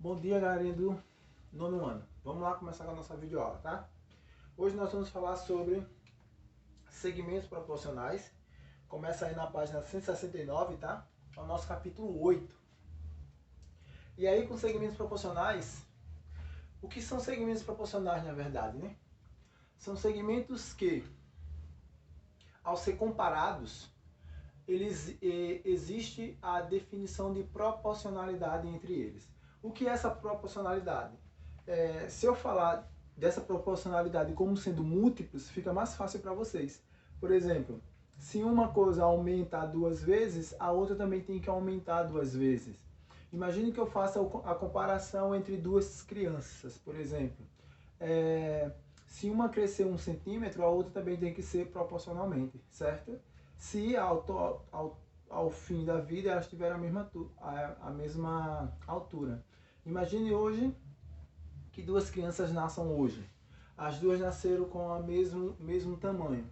Bom dia, galerinha do nono ano. Vamos lá começar com a nossa videoaula, tá? Hoje nós vamos falar sobre segmentos proporcionais. Começa aí na página 169, tá? É o nosso capítulo 8. E aí, com segmentos proporcionais, o que são segmentos proporcionais, na verdade, né? São segmentos que, ao ser comparados, existe a definição de proporcionalidade entre eles. O que é essa proporcionalidade? Se eu falar dessa proporcionalidade como sendo múltiplos, fica mais fácil para vocês. Por exemplo, se uma coisa aumenta 2 vezes, a outra também tem que aumentar 2 vezes. Imagine que eu faça a comparação entre duas crianças, por exemplo. Se uma crescer 1 centímetro, a outra também tem que ser proporcionalmente, certo? Se ao fim da vida elas tiverem a mesma altura. Imagine hoje que duas crianças nasçam hoje. As duas nasceram com o mesmo tamanho.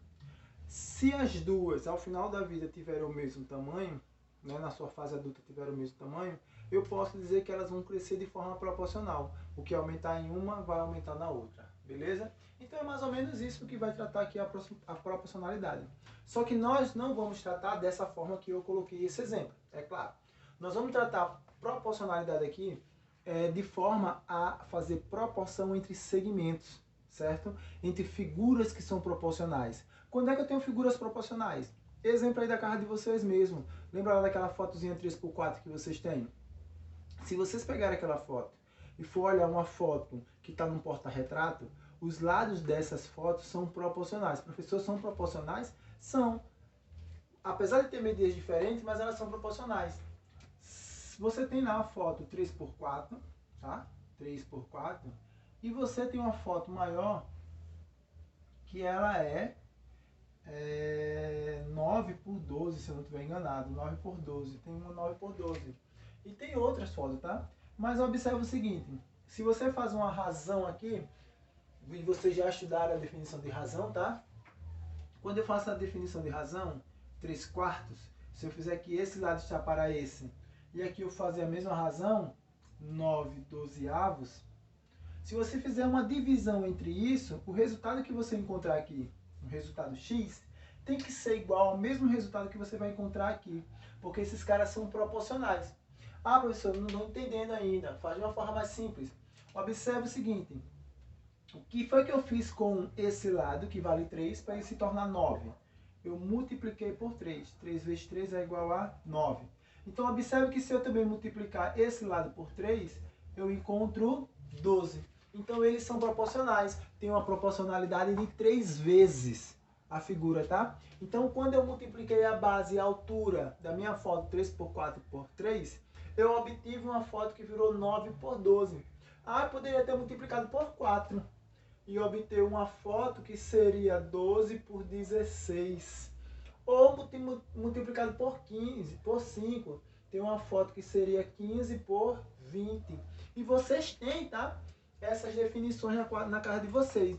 Se as duas, ao final da vida, tiverem o mesmo tamanho, né, na sua fase adulta tiverem o mesmo tamanho, eu posso dizer que elas vão crescer de forma proporcional. O que aumentar em uma vai aumentar na outra, beleza? Então é mais ou menos isso que vai tratar aqui a proporcionalidade. Só que nós não vamos tratar dessa forma que eu coloquei esse exemplo, é claro. Nós vamos tratar proporcionalidade aqui de forma a fazer proporção entre segmentos, certo? Entre figuras que são proporcionais. Quando é que eu tenho figuras proporcionais? Exemplo aí da casa de vocês mesmo. Lembra lá daquela fotozinha 3x4 que vocês têm? Se vocês pegarem aquela foto e for olhar uma foto que está num porta-retrato, os lados dessas fotos são proporcionais. Professor, são proporcionais? São. Apesar de ter medidas diferentes, mas elas são proporcionais. Você tem lá a foto 3x4, tá? 3x4. E você tem uma foto maior que ela é 9x12, se eu não estiver enganado. 9x12. Tem uma 9x12. E tem outras fotos, tá? Mas observe o seguinte. Se você faz uma razão aqui, e vocês já estudaram a definição de razão, tá? Quando eu faço a definição de razão, 3/4, se eu fizer que esse lado está para esse, e aqui eu fazer a mesma razão, 9/12avos, se você fizer uma divisão entre isso, o resultado que você encontrar aqui, o resultado x, tem que ser igual ao mesmo resultado que você vai encontrar aqui, porque esses caras são proporcionais. Ah, professor, não estou entendendo ainda. Faz de uma forma mais simples. Observe o seguinte. O que foi que eu fiz com esse lado, que vale 3, para ele se tornar 9? Eu multipliquei por 3. 3 vezes 3 é igual a 9. Então, observe que se eu também multiplicar esse lado por 3, eu encontro 12. Então, eles são proporcionais. Tem uma proporcionalidade de 3 vezes a figura, tá? Então, quando eu multipliquei a base e a altura da minha foto 3x4 por 3, eu obtive uma foto que virou 9x12. Ah, eu poderia ter multiplicado por 4 e obter uma foto que seria 12x16. Ou multiplicado por 15, por 5, tem uma foto que seria 15x20. E vocês têm, tá? Essas definições na casa de vocês.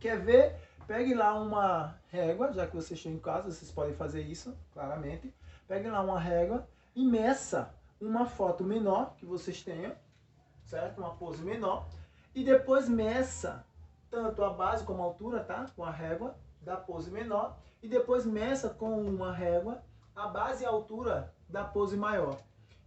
Quer ver? Pegue lá uma régua, já que vocês estão em casa, vocês podem fazer isso, claramente. Pegue lá uma régua e meça uma foto menor que vocês tenham, certo? Uma pose menor. E depois meça tanto a base como a altura, tá? Com a régua da pose menor. E depois meça com uma régua a base e a altura da pose maior.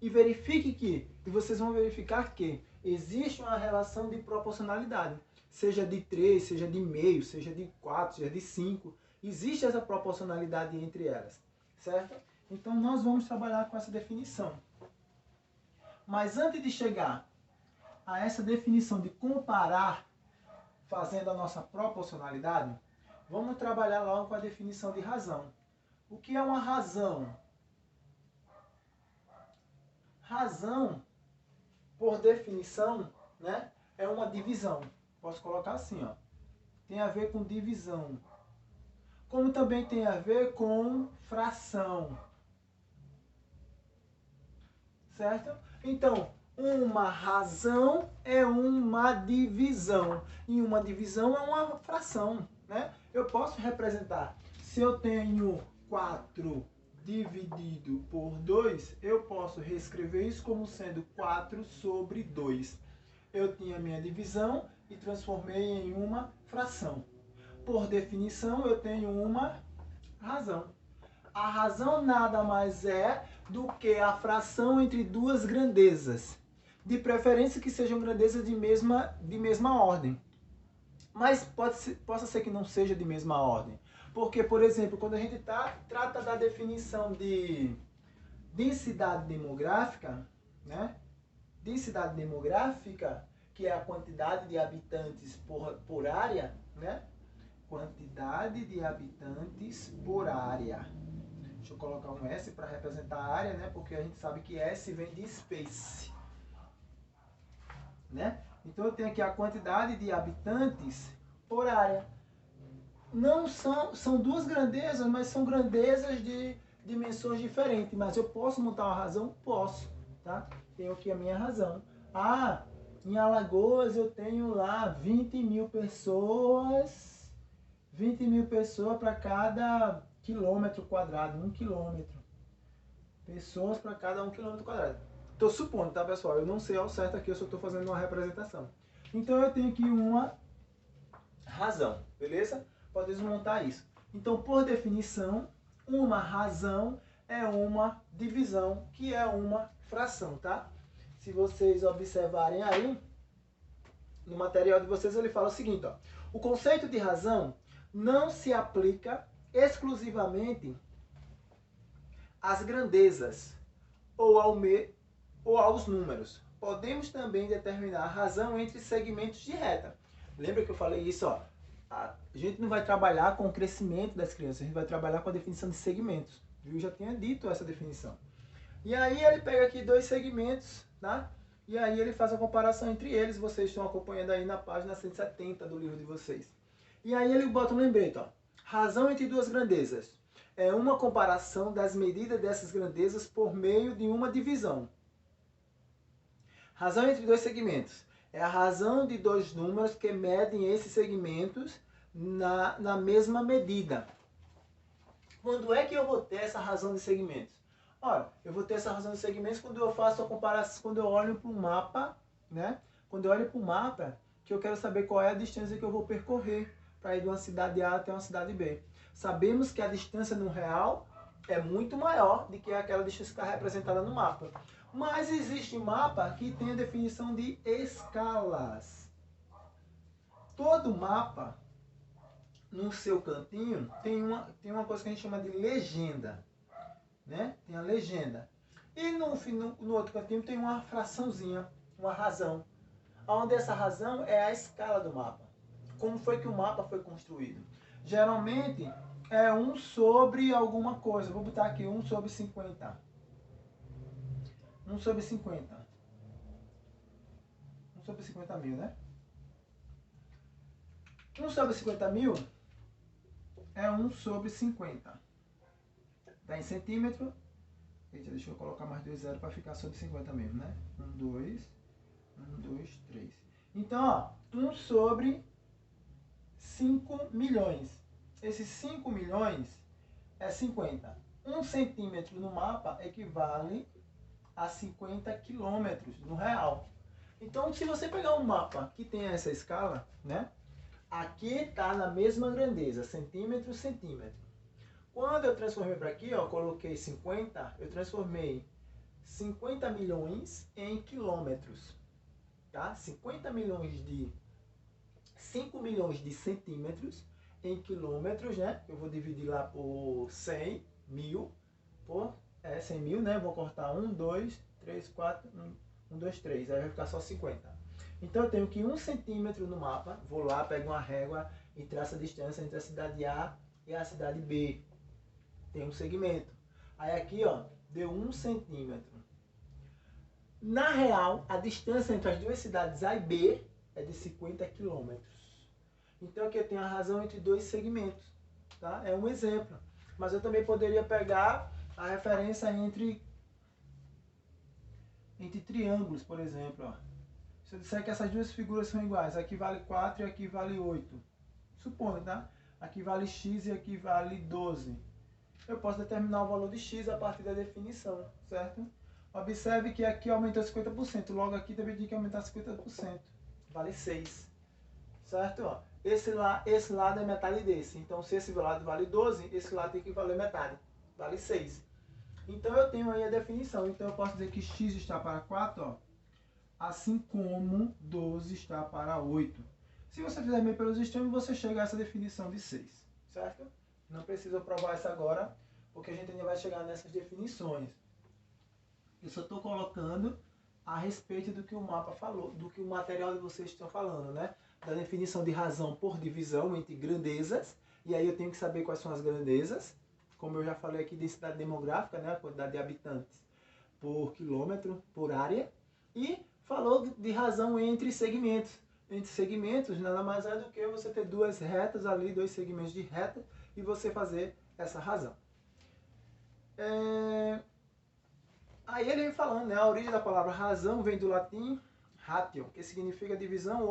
E verifique e vocês vão verificar que existe uma relação de proporcionalidade. Seja de 3, seja de meio, seja de 4, seja de 5. Existe essa proporcionalidade entre elas, certo? Então nós vamos trabalhar com essa definição. Mas antes de chegar a essa definição de comparar, fazendo a nossa proporcionalidade, vamos trabalhar logo com a definição de razão. O que é uma razão? Razão, por definição, né, é uma divisão. Posso colocar assim, ó. Tem a ver com divisão. Como também tem a ver com fração. Certo? Então, uma razão é uma divisão. E uma divisão é uma fração, né? Eu posso representar. Se eu tenho 4 dividido por 2, eu posso reescrever isso como sendo 4 sobre 2. Eu tinha minha divisão e transformei em uma fração. Por definição, eu tenho uma razão. A razão nada mais é do que a fração entre duas grandezas. De preferência que sejam grandezas de mesma ordem. Mas possa ser que não seja de mesma ordem. Porque, por exemplo, quando a gente trata da definição de densidade demográfica, né? Densidade demográfica, que é a quantidade de habitantes por área, né? Quantidade de habitantes por área. Deixa eu colocar um S para representar a área, né? Porque a gente sabe que S vem de space, né? Então eu tenho aqui a quantidade de habitantes por área. Não são duas grandezas, mas são grandezas de dimensões diferentes. Mas eu posso montar uma razão? Posso, tá? Tenho aqui a minha razão. Ah, em Alagoas eu tenho lá 20 mil pessoas. 20 mil pessoas para cada quilômetro quadrado, 1 quilômetro. Pessoas para cada 1 quilômetro quadrado. Estou supondo, tá, pessoal? Eu não sei ao certo aqui, eu só estou fazendo uma representação. Então eu tenho aqui uma razão, beleza? Pode desmontar isso. Então, por definição, uma razão é uma divisão, que é uma fração, tá? Se vocês observarem aí, no material de vocês ele fala o seguinte, ó. O conceito de razão não se aplica exclusivamente às grandezas ou aos números. Podemos também determinar a razão entre segmentos de reta. Lembra que eu falei isso, ó? A gente não vai trabalhar com o crescimento das crianças, a gente vai trabalhar com a definição de segmentos. Eu já tinha dito essa definição. E aí ele pega aqui dois segmentos, tá? E aí ele faz a comparação entre eles, vocês estão acompanhando aí na página 170 do livro de vocês. E aí ele bota um lembrete, ó. Razão entre duas grandezas. É uma comparação das medidas dessas grandezas por meio de uma divisão. Razão entre dois segmentos. É a razão de dois números que medem esses segmentos na mesma medida. Quando é que eu vou ter essa razão de segmentos? Ora, eu vou ter essa razão de segmentos quando eu faço a comparação, quando eu olho para o mapa, né? Quando eu olho para o mapa, que eu quero saber qual é a distância que eu vou percorrer para ir de uma cidade A até uma cidade B. Sabemos que a distância no real é muito maior do que aquela distância que está representada no mapa. Mas existe mapa que tem a definição de escalas. Todo mapa, no seu cantinho, tem uma coisa que a gente chama de legenda. Né? Tem a legenda. E no outro cantinho tem uma fraçãozinha, uma razão. Onde essa razão é a escala do mapa. Como foi que o mapa foi construído? Geralmente é 1 sobre alguma coisa. Vou botar aqui 1 sobre 50. 1 sobre 50. 1 sobre 50 mil, né? 1 sobre 50 mil é 1 sobre 50. Está em centímetro. Eita, deixa eu colocar mais 2 zeros para ficar sobre 50 mesmo, né? 1, 2, 1, 2, 3. Então, ó, 1 sobre 5 milhões. Esses 5 milhões é 50. 1 centímetro no mapa equivale a 50 quilômetros no real. Então, se você pegar um mapa que tem essa escala, né? Aqui está na mesma grandeza, centímetro, centímetro. Quando eu transformei para aqui, ó, coloquei 50, eu transformei 50 milhões em quilômetros. Tá? 50 milhões de 5 milhões de centímetros em quilômetros, né? Eu vou dividir lá por 100 mil, por 100 mil, né? Vou cortar 1, 2, 3, 4, 1, 2, 3, aí vai ficar só 50. Então eu tenho que 1 centímetro no mapa, vou lá, pego uma régua e traço a distância entre a cidade A e a cidade B. Tem um segmento. Aí aqui, ó, deu 1 centímetro. Na real, a distância entre as duas cidades A e B é de 50 quilômetros. Então aqui eu tenho a razão entre dois segmentos. Tá? É um exemplo. Mas eu também poderia pegar a referência entre triângulos, por exemplo. Ó. Se eu disser que essas duas figuras são iguais, aqui vale 4 e aqui vale 8. Supondo, tá? Aqui vale x e aqui vale 12. eu posso determinar o valor de x a partir da definição, certo? Observe que aqui aumentou 50%, logo aqui também tem que aumentar 50%, vale 6, certo? Ó, esse lado é metade desse, então se esse lado vale 12, esse lado tem que valer metade, vale 6. Então eu tenho aí a definição, então eu posso dizer que x está para 4, ó, assim como 12 está para 8. Se você fizer meio pelos extremos, você chega a essa definição de 6, certo? Não precisa provar isso agora, porque a gente ainda vai chegar nessas definições. Eu só estou colocando a respeito do que o mapa falou, do que o material de vocês estão falando, né? Da definição de razão por divisão entre grandezas, e aí eu tenho que saber quais são as grandezas, como eu já falei aqui, densidade demográfica, né? A quantidade de habitantes por quilômetro, por área, e falou de razão entre segmentos. Entre segmentos, nada mais é do que você ter duas retas ali, dois segmentos de reta, e você fazer essa razão. Aí ele vem falando, né, a origem da palavra razão vem do latim ratio, que significa divisão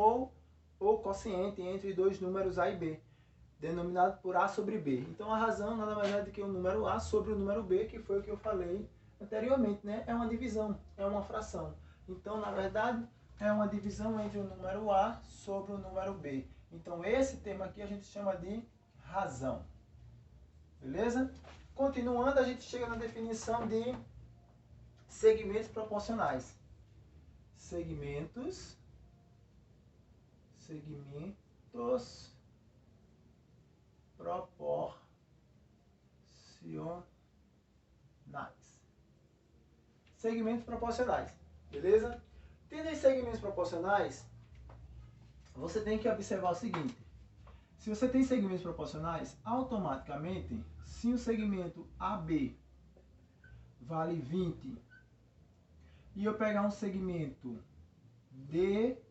ou quociente entre dois números A e B, denominado por A sobre B. Então a razão nada mais é do que o número A sobre o número B, que foi o que eu falei anteriormente, né? É uma divisão, é uma fração. Então, na verdade, é uma divisão entre o número A sobre o número B. Então, esse termo aqui a gente chama de razão. Beleza? Continuando, a gente chega na definição de segmentos proporcionais. Segmentos proporcionais. Segmentos proporcionais, beleza? Tendo em segmentos proporcionais, você tem que observar o seguinte. Se você tem segmentos proporcionais, automaticamente, se o segmento AB vale 20 e eu pegar um segmento DC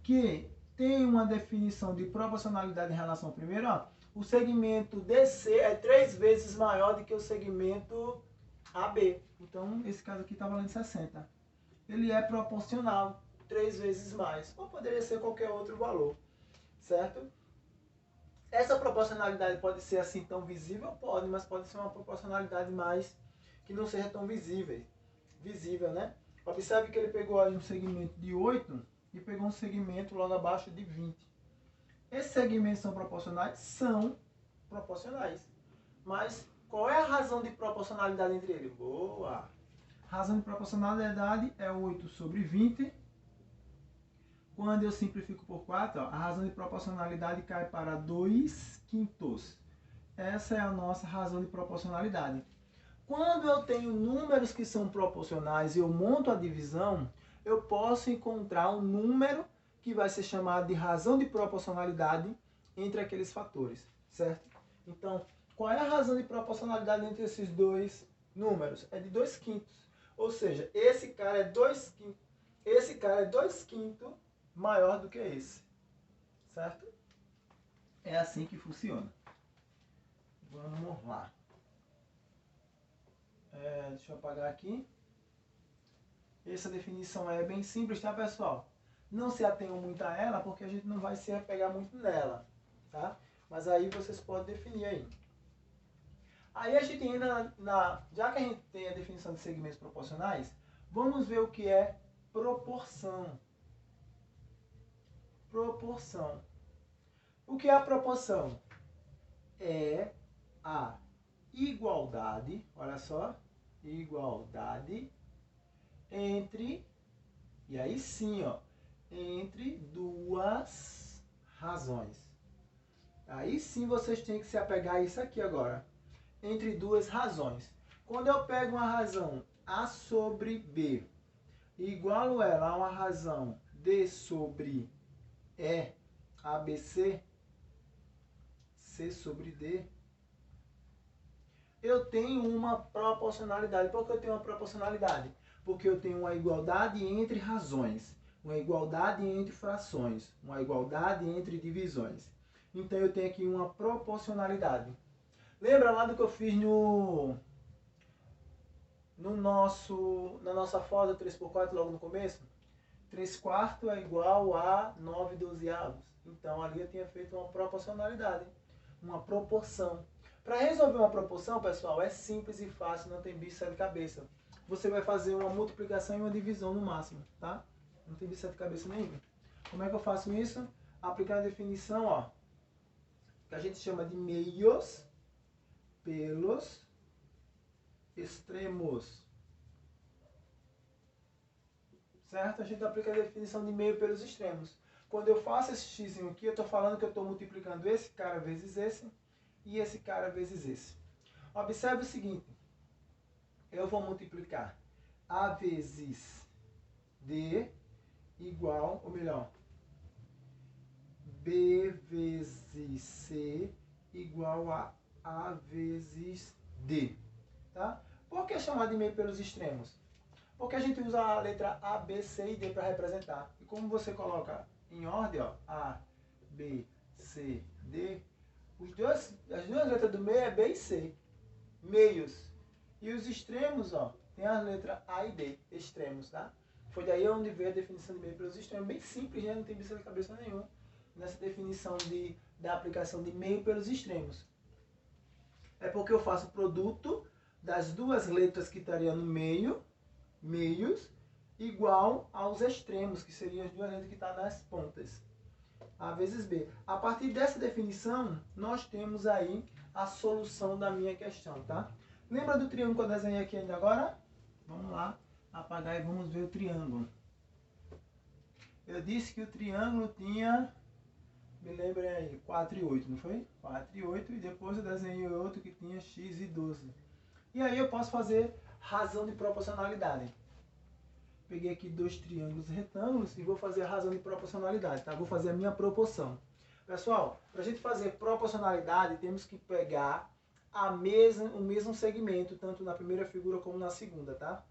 que tem uma definição de proporcionalidade em relação ao primeiro, ó, o segmento DC é 3 vezes maior do que o segmento AB. Então, esse caso aqui está valendo 60. Ele é proporcional, 3 vezes mais. Ou poderia ser qualquer outro valor, certo? Essa proporcionalidade pode ser assim tão visível? Pode, mas pode ser uma proporcionalidade mais que não seja tão visível, né? Observe que ele pegou aí um segmento de 8 e pegou um segmento logo abaixo de 20. Esses segmentos são proporcionais? São proporcionais. Mas qual é a razão de proporcionalidade entre eles? Boa! A razão de proporcionalidade é 8 sobre 20. Quando eu simplifico por 4, ó, a razão de proporcionalidade cai para 2/5. Essa é a nossa razão de proporcionalidade. Quando eu tenho números que são proporcionais e eu monto a divisão, eu posso encontrar um número que vai ser chamado de razão de proporcionalidade entre aqueles fatores, certo? Então, qual é a razão de proporcionalidade entre esses dois números? É de 2/5. Ou seja, esse cara é 2/5 maior do que esse, certo? É assim que funciona. Vamos lá. Deixa eu apagar aqui. Essa definição é bem simples, tá, pessoal? Não se atenham muito a ela, porque a gente não vai se apegar muito nela, tá? Mas aí vocês podem definir aí. Aí a gente entra já que a gente tem a definição de segmentos proporcionais, vamos ver o que é proporção. Proporção. O que é a proporção? É a igualdade, olha só, igualdade entre, e aí sim, ó, entre duas razões. Aí sim vocês têm que se apegar a isso aqui agora. Entre duas razões. Quando eu pego uma razão A sobre B e igualo ela a uma razão D sobre E, ABC, C sobre D, eu tenho uma proporcionalidade. Por que eu tenho uma proporcionalidade? Porque eu tenho uma igualdade entre razões, uma igualdade entre frações, uma igualdade entre divisões. Então eu tenho aqui uma proporcionalidade. Lembra lá do que eu fiz na nossa fórmula 3/4 logo no começo? 3/4 é igual a 9/12. Então ali eu tinha feito uma proporcionalidade. uma proporção. Para resolver uma proporção, pessoal, é simples e fácil, não tem bicho de cabeça. Você vai fazer uma multiplicação e uma divisão no máximo, tá? Não tem bicho de cabeça nenhum. Como é que eu faço isso? Aplicando a definição, ó, que a gente chama de meios pelos extremos. Certo? A gente aplica a definição de meio pelos extremos. Quando eu faço esse x aqui, eu estou falando que eu estou multiplicando esse cara vezes esse e esse cara vezes esse. Observe o seguinte. Eu vou multiplicar A vezes D igual, ou melhor, B vezes C igual a A vezes D. Tá? Por que chamar de meio pelos extremos? Porque a gente usa a letra A, B, C e D para representar. E como você coloca em ordem, ó, A, B, C, D, as duas letras do meio é B e C, meios. E os extremos, ó, tem as letras A e D, extremos, tá? Foi daí onde veio a definição de meio pelos extremos. Bem simples, né? Não tem bicho de cabeça nenhum nessa definição da aplicação de meio pelos extremos. É porque eu faço o produto das duas letras que estariam no meio, meios, igual aos extremos, que seriam as duas letras que estão nas pontas. A vezes B. A partir dessa definição, nós temos aí a solução da minha questão, tá? Lembra do triângulo que eu desenhei aqui ainda agora? Vamos lá, apagar e vamos ver o triângulo. Eu disse que o triângulo tinha, me lembrem aí, 4 e 8, não foi? 4 e 8, e depois eu desenhei outro que tinha x e 12. E aí eu posso fazer razão de proporcionalidade. Peguei aqui dois triângulos retângulos e vou fazer a razão de proporcionalidade, tá? Vou fazer a minha proporção. Pessoal, para a gente fazer proporcionalidade, temos que pegar o mesmo segmento, tanto na primeira figura como na segunda, tá?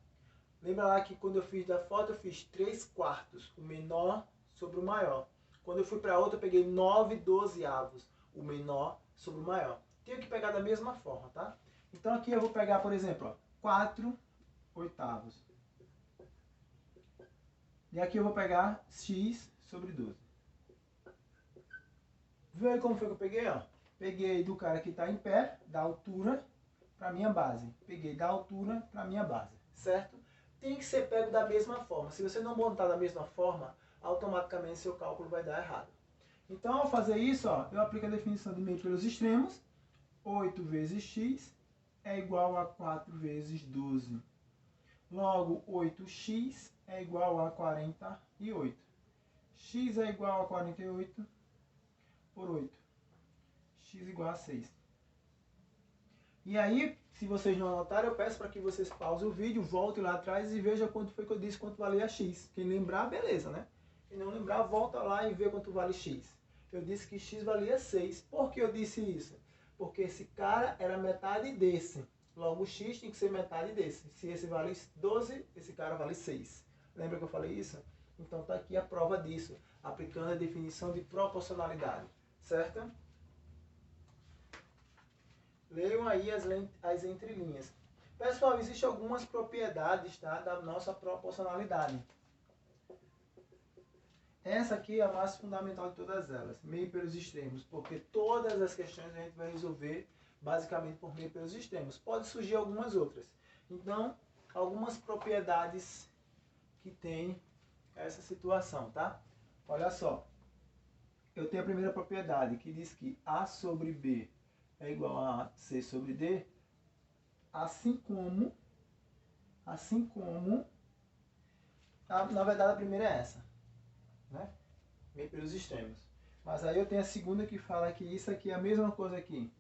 Lembra lá que quando eu fiz da foto, eu fiz 3/4, o menor sobre o maior. Quando eu fui para outra, eu peguei 9/12, o menor sobre o maior. Tenho que pegar da mesma forma, tá? Então aqui eu vou pegar, por exemplo, ó, 4/8. E aqui eu vou pegar x sobre 12. Viu aí como foi que eu peguei? Ó? Peguei do cara que está em pé, da altura para minha base. Peguei da altura para minha base, certo? Tem que ser pego da mesma forma. Se você não montar da mesma forma, automaticamente seu cálculo vai dar errado. Então, ao fazer isso, ó, eu aplico a definição de meio pelos extremos. 8 vezes x é igual a 4 vezes 12. Logo, 8x é igual a 48. X é igual a 48 por 8. X igual a 6. E aí, se vocês não anotaram, eu peço para que vocês pausem o vídeo, voltem lá atrás e vejam quanto foi que eu disse, quanto valia x. Quem lembrar, beleza, né? Quem não lembrar, volta lá e vê quanto vale x. Eu disse que x valia 6. Por que eu disse isso? Porque esse cara era metade desse. Logo, o x tem que ser metade desse. Se esse vale 12, esse cara vale 6. Lembra que eu falei isso? Então está aqui a prova disso, aplicando a definição de proporcionalidade. Certo? Leiam aí as entrelinhas. Pessoal, existem algumas propriedades, tá, da nossa proporcionalidade. Essa aqui é a mais fundamental de todas elas, meio pelos extremos, porque todas as questões a gente vai resolver basicamente por meio pelos extremos. Pode surgir algumas outras. Então, algumas propriedades que tem essa situação, tá? Olha só. Eu tenho a primeira propriedade que diz que A sobre B é igual a C sobre D, assim como na verdade a primeira é essa, né? Meio pelos extremos. Mas aí eu tenho a segunda que fala que isso aqui é a mesma coisa aqui.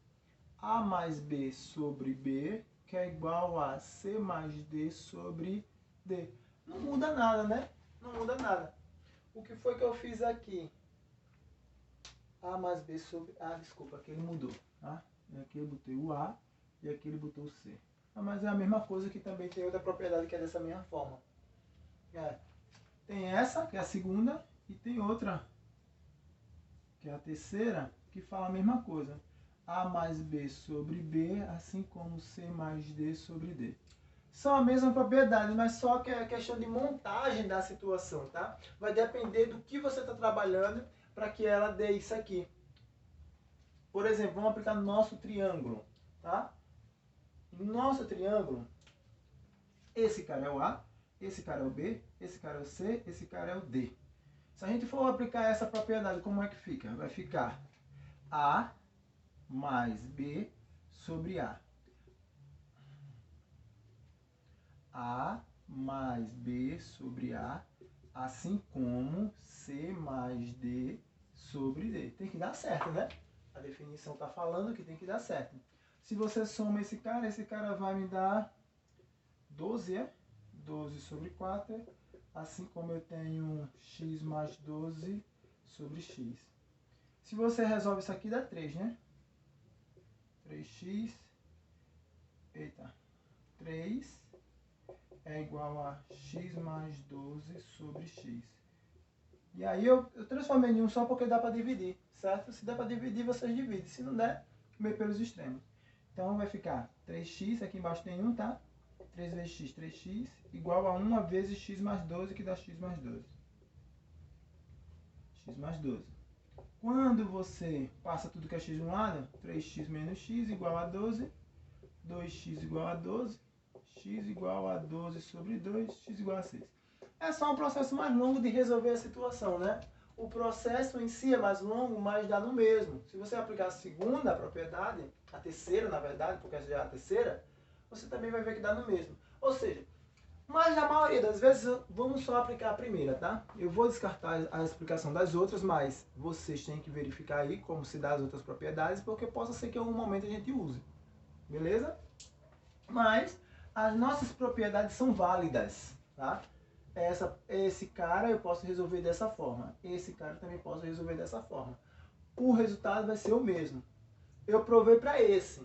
A mais B sobre B, que é igual a C mais D sobre D. Não muda nada, né? Não muda nada. O que foi que eu fiz aqui? A mais B sobre... Ah, desculpa, aqui ele mudou. Tá? E aqui eu botei o A e aqui ele botou o C. Ah, mas é a mesma coisa que também tem outra propriedade que é dessa mesma forma. Tem essa, que é a segunda, e tem outra, que é a terceira, que fala a mesma coisa. A mais B sobre B, assim como C mais D sobre D. São a mesma propriedade, mas só que é questão de montagem da situação, tá? Vai depender do que você está trabalhando para que ela dê isso aqui. Por exemplo, vamos aplicar no nosso triângulo, tá? No nosso triângulo, esse cara é o A, esse cara é o B, esse cara é o C, esse cara é o D. Se a gente for aplicar essa propriedade, como é que fica? Vai ficar A mais B sobre A. A mais B sobre A, assim como C mais D sobre D. Tem que dar certo, né? A definição está falando que tem que dar certo. Se você soma esse cara vai me dar 12, é? 12 sobre 4, assim como eu tenho x mais 12 sobre x. Se você resolve isso aqui, dá 3, né? 3x, eita, 3 é igual a x mais 12 sobre x. E aí eu transformei em 1 só porque dá para dividir, certo? Se der para dividir, vocês dividem. Se não der, comer pelos extremos. Então vai ficar 3x, aqui embaixo tem 1, tá? 3 vezes x, 3x, igual a 1 vezes x mais 12, que dá x mais 12. X mais 12. Quando você passa tudo que é x de um lado, 3x menos x igual a 12, 2x igual a 12, x igual a 12 sobre 2, x igual a 6. É só um processo mais longo de resolver a situação, né? O processo em si é mais longo, mas dá no mesmo. Se você aplicar a segunda propriedade, a terceira, na verdade, porque essa já é a terceira, você também vai ver que dá no mesmo. Ou seja, mas na maioria das vezes, vamos só aplicar a primeira, tá? Eu vou descartar a explicação das outras, mas vocês têm que verificar aí como se dá as outras propriedades, porque possa ser que em algum momento a gente use. Beleza? Mas as nossas propriedades são válidas, tá? Esse cara eu posso resolver dessa forma. Esse cara também posso resolver dessa forma. O resultado vai ser o mesmo. Eu provei para esse.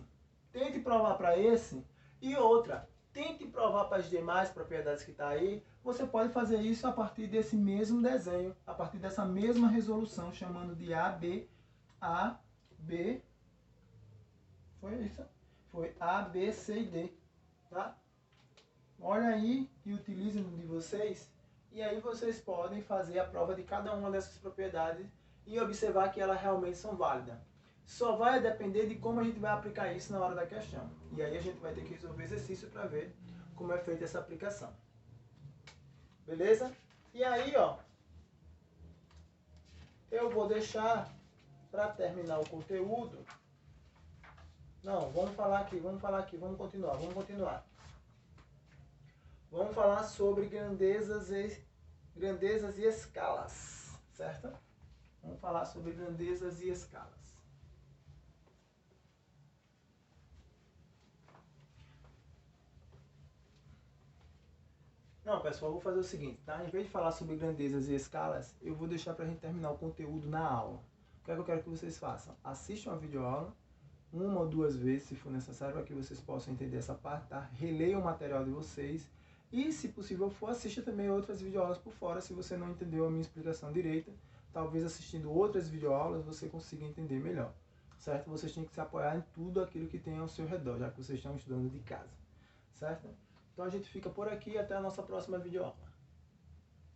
Tente provar para esse. E outra, tente provar para as demais propriedades que está aí. Você pode fazer isso a partir desse mesmo desenho, a partir dessa mesma resolução, chamando de A, B, foi isso? Foi A, B, C e D, tá? Olha aí e utilizem no de vocês, e aí vocês podem fazer a prova de cada uma dessas propriedades e observar que elas realmente são válidas. Só vai depender de como a gente vai aplicar isso na hora da questão. E aí a gente vai ter que resolver exercício para ver como é feita essa aplicação. Beleza? E aí, ó, eu vou deixar para terminar o conteúdo. Não, vamos continuar. Vamos falar sobre grandezas e escalas, certo? Vamos falar sobre grandezas e escalas. Não, pessoal, eu vou fazer o seguinte, tá? Em vez de falar sobre grandezas e escalas, eu vou deixar pra gente terminar o conteúdo na aula. O que é que eu quero que vocês façam? Assistam a videoaula, 1 ou 2 vezes, se for necessário, para que vocês possam entender essa parte, tá? Releiam o material de vocês. E, se possível for, assista também outras videoaulas por fora, se você não entendeu a minha explicação direita. Talvez assistindo outras videoaulas você consiga entender melhor, certo? Vocês têm que se apoiar em tudo aquilo que tem ao seu redor, já que vocês estão estudando de casa, certo? Então a gente fica por aqui e até a nossa próxima videoaula.